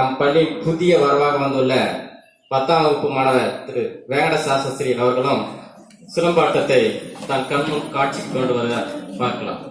நம் பள்ளி புதிய வரவாக வந்துள்ள 10ஆம் வகுப்பு மாணவர் திரு வேங்கட சாஸ்திரி அவர்களும் சிலம்பாட்டத்தை தன் கண்முன் காட்சிக்கு கொண்டு வர பார்க்கலாம்.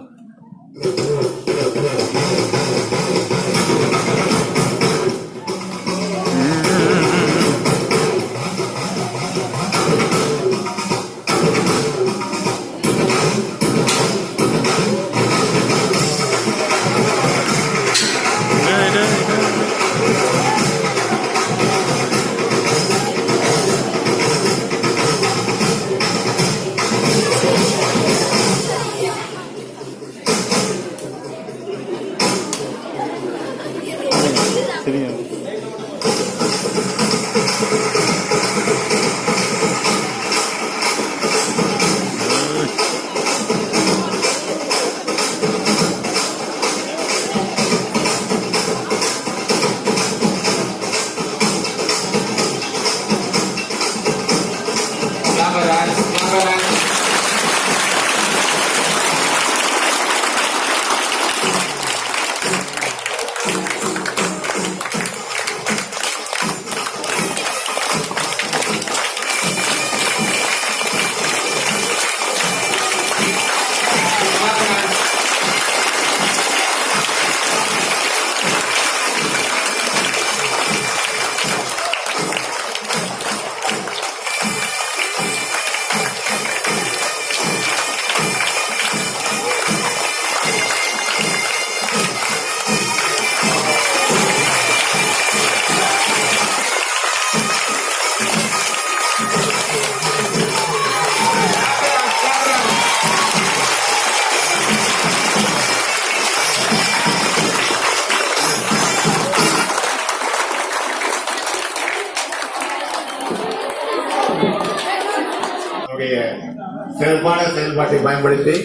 சிறப்பான செயல்பாட்டை பயன்படுத்தி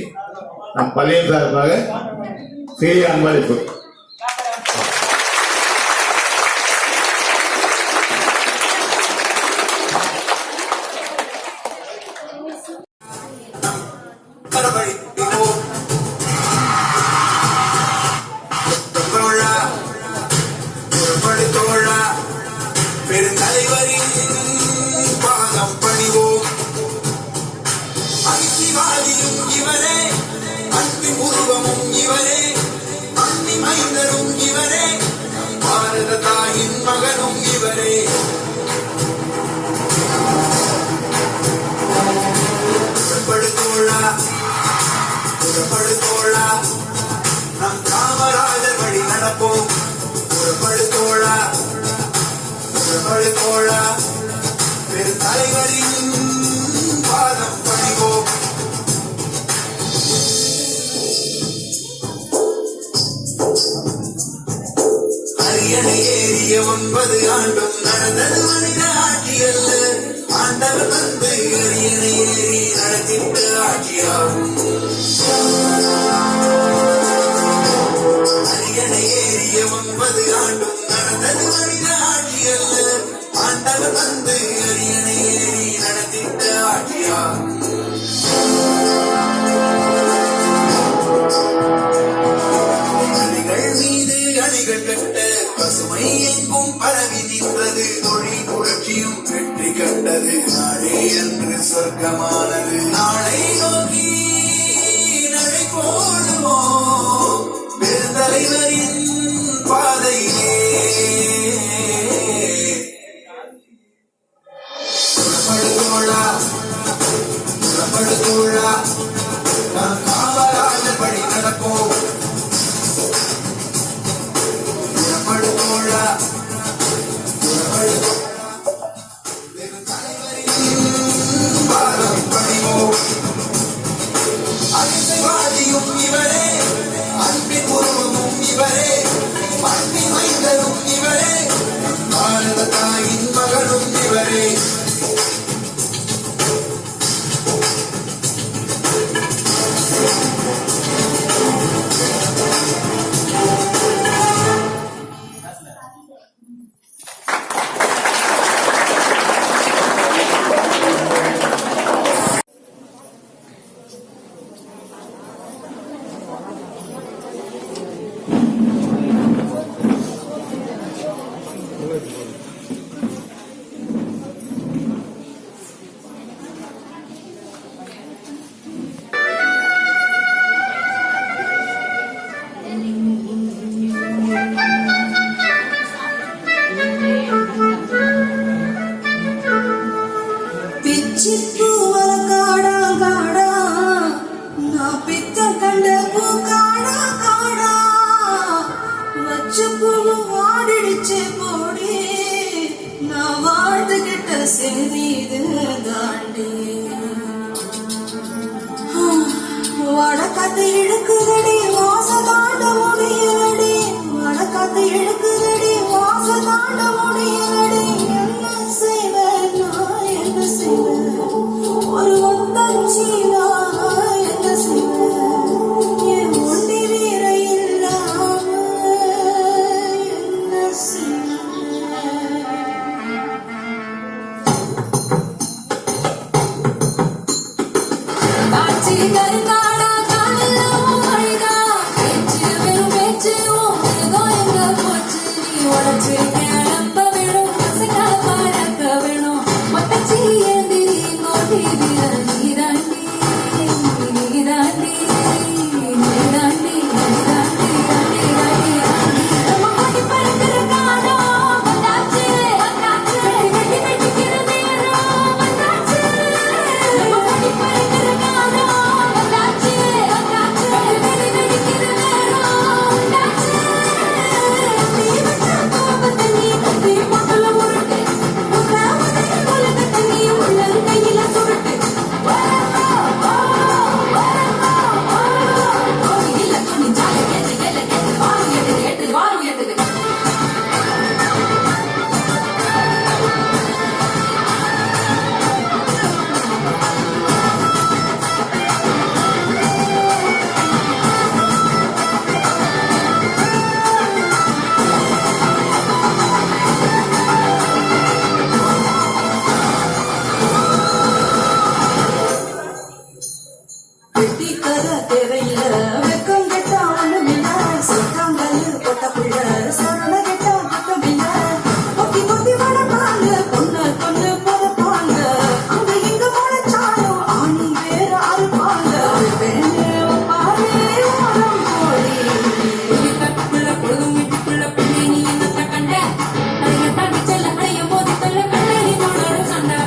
நம் பள்ளியின் சார்பாக சிறிய அன்பளிப்பு. இவரே அன்பின் உருவமும் இவரே அன்னி மைந்தரும் இவரே பாரத தாயின் மகனும் இவரே புறப்படுத்தோழா புறப்படுத்தோழா நம் காமராஜர் வழி நடப்போம். புறப்படுத்தோழா புறப்படுத்தோழா பெரு தலைவரின் பாதம் பணிவோம். அரியணை ஏறிய 9 ஆண்டும் நடந்தது மனித ஆட்சி அல்ல. ஆண்டவர் வந்து அரியணை ஏறி நடத்திட்ட ஆட்சியாகும். அரியணை ஏறிய 9 ஆண்டும் நடந்தது மனித ஆட்சி அல்ல. ஆண்டவர் வந்து அரியணை ஏறி நடத்திட்ட ஆட்சியாகும். அணிகள் கட்ட பசுமை எங்கும் பரவி நின்றது. தொழில் புரட்சியும் வெற்றி கண்டது. நாளே என்று சொர்க்கமானது. நாளை நோக்கி நடை போடுவோம் பெருந்தலைவரின் பாதையிலே. புறப்படுத்தோழா புறப்படுத்தோழா நாம் காமராஜர் படி நடப்போம். இவரே அன்பின் உருவமும் இவரே அன்னி மைந்தரும் இவரே பாரத தாயின் மகனும் இவரே. செய்தி இது தாண்டி வடக்காத்து இழுக்குதடி வாச தாண்ட முடியலடி வடக்காத்து இழுக்குதடி வாச தாண்ட முடியலடி என்ன செய்வேன் நான் என்ன செய்வேன் ஒரு ஒத்தஞ்சீவா என்ன செய்வேன் என் ஒண்டி வீர இல்லாம என்ன செய்வேன் காட்சி கருங்காடா காலில் மழைதா பேச்சு வெறும் பேச்சு உங்க எங்க போச்சு நீ உடச்சு கிளம்ப வேணும் பசங்க பழக்க வேணும் மொத்தச்சி ஏந்திரி கோட்டி நீதாண்டி நீதாண்டி நீதாண்டி நீதாண்டி நம்ம கோட்டி பறக்கிற காலம் வந்தாச்சு வந்தாச்சு வெட்டி வெட்டிக்கிற நேரம் வந்தாச்சு நம்ம கோட்டி பறக்கிற காலம் வந்தாச்சு வந்தாச்சு வெட்டி வெட்டிக்கிற நேரம் வந்தாச்சு நீ வச்ச கோபத்தை நீ கட்டி மக்கள உருட்டு உலகத்தை நீ உள்ளங்கையில சுருட்டு இல்ல துணி ஜால கேட்டு எல்ல கேட்டு வாரு எட்டு எட்டு வாரு எட்டு வெட்டி தர தேவையில்ல வெக்கம் கெட்டா ஒண்ணுமில்ல சொத்தாங்கல் பொட்ட புள்ள சரண கெட்டா குத்தமில்ல கொத்தி கொத்தி வளர்ப்பாங்க பொண்ணு பொண்ணு பொதப்பாங்க அங்க இங்க முளைச்சாலும் ஆணி வேற அறுப்பாங்க பாரு ஓரம் போடி கட்டுக்குள்ள பொழுதும் வீட்டுக்குள்ள பிள்ளை நீ என்னத்த கண்ட அழக தாண்டி செல்ல அழையும் போது தொல்ல கண்ணை நீ போனோட சண்டை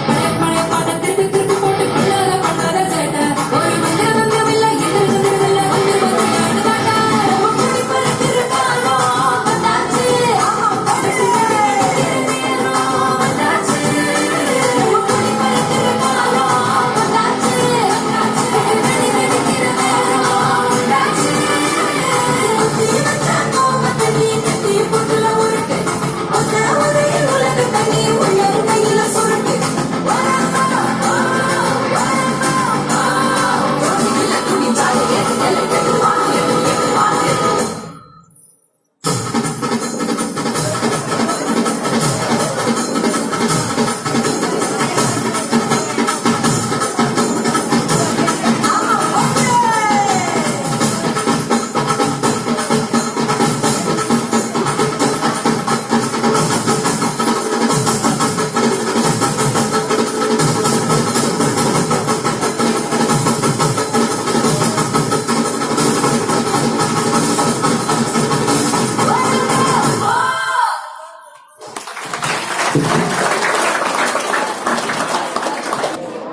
பழைய பழைய பாட்ட திருப்பி திருப்பி போட்டு பண்ணாத சேட்டை ஒரு மந்திரமில்லை எதிர்கதில்ல வந்து வந்து எழுதாண்டா நம்ம கூடி பறக்கிற காலம் வந்தாச்சு வந்தாச்சு நம்ம கூடி பறக்கிற காலம் வந்தாச்சு வந்தாச்சு வெடி வெடிக்கிற நேரம் வந்தாச்சு நீ வச்ச கோபத்தை நீ கட்டி பொட்டுல உருட்டு ஒத்த ஒரே உலகத்தை நீ உள்ளங்கையில சுருட்டு இல்ல துணி ஜால கேட்டு எல்ல கேட்டு வாரு எட்டு எட்டு வாரு எட்டு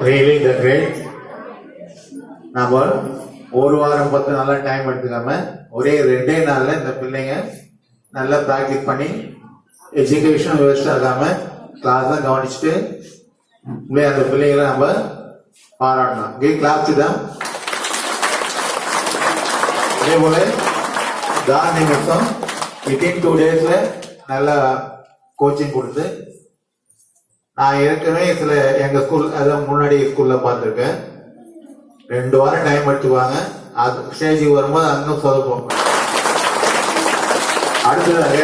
ரியலி த கிரேட். நம்ம ஒரு வாரம் 10 நாளா டைம் எடுத்துக்காம ஒரே 2 நாள்ல இந்த பிள்ளைங்க நல்லா பிராக்டிஸ் பண்ணி எஜுகேஷன் வேஸ்ட் ஆகாம கிளாஸ் கவனிச்சுட்டு அந்த பிள்ளைங்களை நம்ம பாராட்டணும். கிளாஸ் தான் அதே போல காந்தி நிமிஷம் வித்தின் 2 டேஸ்ல நல்ல கோச்சிங் கொடுத்து நான் ஏற்கனவே சில எங்க ஸ்கூல் அதான் முன்னாடி ஸ்கூல்ல பார்த்துருக்கேன். 2 வாரம் டைம் எடுத்துக்குவாங்க. அது ஸ்டேஜுக்கு வரும்போது அங்க சொதப்போம். அடுத்ததாக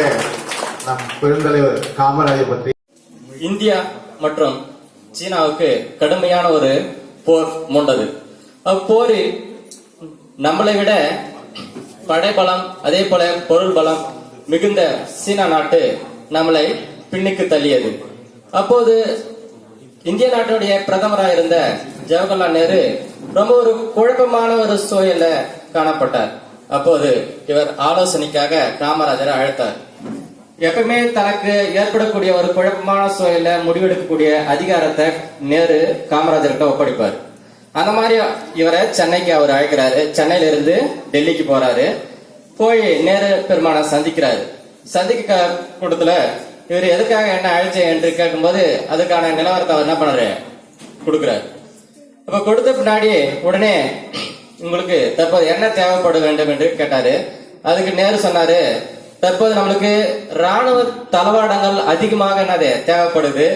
நம் பெருந்தலைவர் காமராஜர் பற்றி இந்தியா மற்றும் சீனாவுக்கு கடுமையான ஒரு போர் மூண்டது. அப்போரில் நம்மளை விட படைபலம் அதே போல பொருள் பலம் மிகுந்த சீனா நாட்டு நம்மளை பின்னுக்கு தள்ளியது. அப்போது இந்திய நாட்டுடைய பிரதமராக இருந்த ஜவஹர்லால் நேரு ரொம்ப ஒரு குழப்பமான ஒரு சூழல்ல காணப்பட்டார். அப்போது இவர் ஆலோசனைக்காக காமராஜரை அழைத்தார். எப்பவுமே தனக்கு ஏற்படக்கூடிய ஒரு குழப்பமான சூழல்ல முடிவெடுக்கக்கூடிய அதிகாரத்தை நேரு காமராஜர்கிட்ட ஒப்படைப்பார். அந்த மாதிரி இவரை சென்னைக்கு அவர் அழைக்கிறாரு. சென்னையில இருந்து டெல்லிக்கு போறாரு. போய் நேரு பெருமானை சந்திக்கிறாரு. சந்திக்க கூட்டத்துல இவர் எதுக்காக என்ன அழைச்ச என்று கேட்கும்போது அதுக்கான நிலவரத்தை அவர் என்ன பண்றாரு, கொடுக்கிறார். அப்ப கொடுத்த பின்னாடி உடனே உங்களுக்கு தற்போது என்ன தேவைப்பட வேண்டும் என்று கேட்டாரு. அதுக்கு நேரு சொன்னாரு, தற்போது நம்மளுக்கு ராணுவ தளவாடங்கள் அதிகமாக என்னது தேவைப்படுது.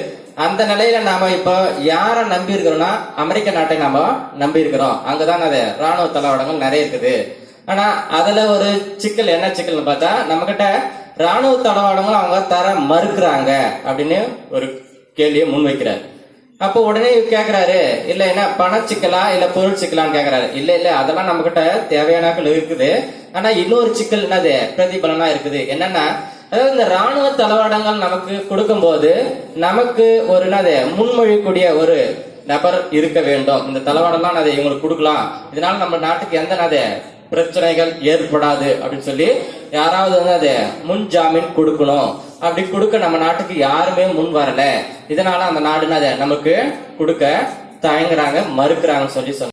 அந்த நிலையில நாம இப்ப யார நம்பி இருக்கிறோம்னா அமெரிக்க நாட்டை நாம நம்பி இருக்கிறோம். அங்கதான் அது ராணுவ தளவாடங்கள் நிறைய இருக்குது. ஆனா அதுல ஒரு சிக்கல், என்ன சிக்கல்னு பார்த்தா நம்ம கிட்ட ராணுவ தளவாடங்கள் அவங்க தர மறுக்கிறாங்க அப்படின்னு ஒரு கேள்வியை முன்வைக்கிறார். அப்போ உடனே கேக்குறாரு, இல்ல என்ன பண சிக்கலா இல்ல பொருள் சிக்கலான்னு கேக்குறாரு. இல்ல அதெல்லாம் நம்ம கிட்ட தேவையானாக்கள் இருக்குது. ஆனா இன்னொரு சிக்கல் என்னது, பிரதிபலனா இருக்குது. என்னன்னா, அதாவது இந்த ராணுவ தளவாடங்கள் நமக்கு கொடுக்கும் போது நமக்கு ஒரு என்னது முன்மொழிக்கூடிய ஒரு நபர் இருக்க வேண்டும். இந்த தளவாடம்லாம் அதை இவங்களுக்கு கொடுக்கலாம், இதனால நம்ம நாட்டுக்கு எந்த பிரச்சனைகள் ஏற்படாது அப்படின்னு சொல்லி யாராவது வந்து அதை முன் ஜாமீன் கொடுக்கணும். அப்படி கொடுக்க நம்ம நாட்டுக்கு யாருமே முன் வரல. இதனால அந்த நாடுன்னு அதை நமக்கு கொடுக்க தயங்குறாங்க, மறுக்கிறாங்கன்னு சொல்லி சொன்னாங்க.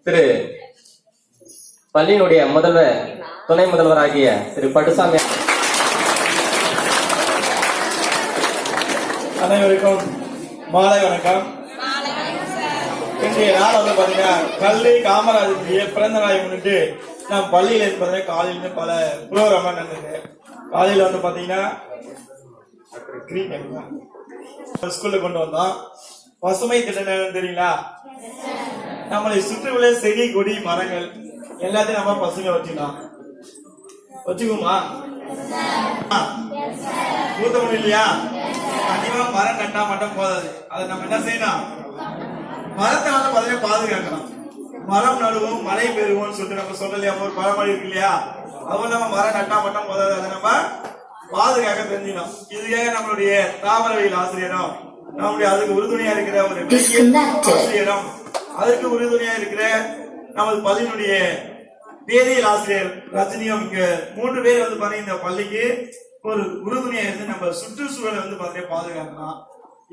திரு பள்ளியினுடைய முதல்வர், துணை முதல்வர் ஆகிய திரு பட்டுசாமி அனைவருக்கும் மாலை வணக்கம். இன்றைய நாள் வந்து பாத்தீங்கன்னா கல்வி காமராஜருடைய பிறந்த நாளை முன்னிட்டு நம் பள்ளியில இருந்து பாத்தீங்கன்னா காலையில பல ப்ரோக்ராம் நடந்தது. காலையில வந்து பாத்தீங்கன்னா ஸ்கூல்ல கொண்டு வந்தோம். பசுமை திட்டம் தெரியுங்களா? நம்மளை சுற்றியுள்ள செடி கொடி மரங்கள் எல்லாத்தையும் நம்ம பசுமை வச்சுக்கலாம். வச்சுக்குமா? ஊத்த முடியும் இல்லையா? கண்டிப்பா மரம் நட்டா மட்டும் போதாது. அதை நம்ம என்ன செய்யணும்? மரத்தை வந்து பாத்தீங்கன்னா பாதுகாக்கணும். மரம் நடுவோம் மழை பெறுவோம்னு சொல்லிட்டு நம்ம சொல்லலையா? ஒரு பழமொழி இருக்கு இல்லையா? அதுவும் நம்ம மரம் நட்டா மட்டும் போதாது, அதை நம்ம பாதுகாக்க தெரிஞ்சிடும். இதுக்காக நம்மளுடைய தாவரவியல் ஆசிரியரும் நம்மளுடைய அதுக்கு உறுதுணையா இருக்கிற ஒரு ஆசிரியரும் அதற்கு உறுதுணையா இருக்கிற நமது பள்ளியினுடைய வேதியியல் ஆசிரியர் ரஜினியும் இங்க 3 பேர் வந்து பாத்தீங்கன்னா இந்த பள்ளிக்கு ஒரு உறுதுணையா இருந்து நம்ம சுற்றுச்சூழலை வந்து பாத்தீங்கன்னா பாதுகாக்கலாம்.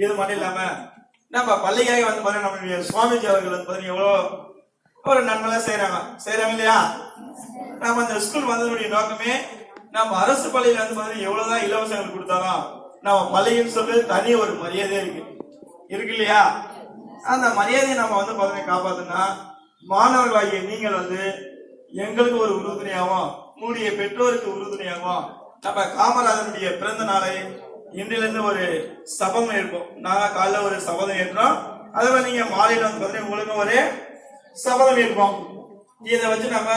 இது மட்டும் இல்லாம நம்ம பள்ளிக்காக வந்து பாத்தீங்கன்னா நம்மளுடைய சுவாமிஜி அவர்கள் வந்து பாத்தீங்கன்னா எவ்வளவு ஒரு நன்மைலாம் செய்யறாங்க இல்லையா? நம்ம இந்த ஸ்கூல் வந்ததுடைய நோக்கமே நம்ம அரசு பள்ளியில வந்து பாத்தீங்கன்னா எவ்வளவுதான் இலவசங்கள் கொடுத்தாலும் நம்ம பள்ளின்னு சொல்லி தனி ஒரு மரியாதை இருக்கு இல்லையா? அந்த மரியாதையை நம்ம வந்து பாத்தீங்கன்னா காப்பாத்துனா மாணவர்களாகிய நீங்கள் வந்து எங்களுக்கு ஒரு உறுதுணையாகவும் உங்களுடைய பெற்றோருக்கு உறுதுணையாகவும் நம்ம காமராஜருடைய பிறந்த நாளை இன்றிலிருந்து ஒரு சபம் ஏற்போம். நாங்க காலைல ஒரு சபதம் ஏற்றோம். அதே மாதிரி நீங்க மாலையில வந்து பாத்தீங்கன்னா உங்களுக்கு ஒரு சபதம் இருக்கும். இதை வச்சு நம்ம